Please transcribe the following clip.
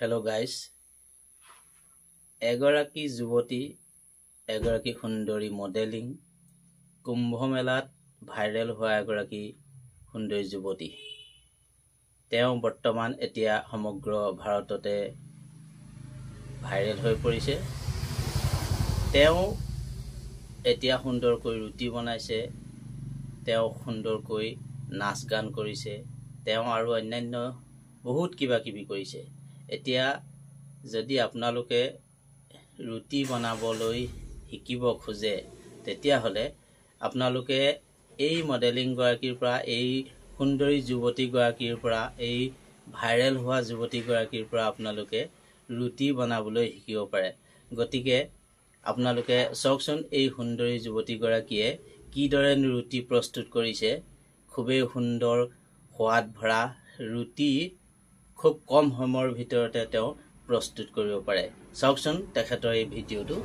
Hello guys, এগৰাকী যুৱতী এগৰাকী সুন্দৰী মডেলিং কুম্ভ মেলাত ভাইৰেল হোৱা এগৰাকী সুন্দৰী যুৱতী তেওঁ বৰ্তমান এতিয়া সমগ্ৰ ভাৰততে ভাইৰেল হৈ পৰিছে। তেওঁ এতিয়া সুন্দৰকৈ ৰুটি বনাইছে, তেওঁ সুন্দৰকৈ নাচ গান কৰিছে, তেওঁ আৰু অন্যান্য বহুত কিবা কিবি কৰিছে। এতিয়া যদি আপোনালোকে ৰুটি বনাবলৈ শিকিব খোজে তেতিয়াহলে আপোনালোকে এই মডেলিং গৰাকীৰ পৰা, এই সুন্দৰী যুৱতী গৰাকীৰ পৰা, এই ভাইৰেল হোৱা যুৱতী গৰাকীৰ পৰা আপোনালোকে ৰুটি বনাবলৈ শিকিব পাৰে। গতিকে আপোনালোকে চাওকচোন এই সুন্দৰী যুৱতী গৰাকীয়ে কিদৰে ৰুটি প্ৰস্তুত কৰিছে। খুবেই সুন্দৰ সোৱাদ ভৰা ৰুটি খুব কম সময়ৰ ভিতৰতে তেওঁ প্ৰস্তুত কৰিব পাৰে। চাওকচোন তেখেতৰ এই ভিডিঅ'টো।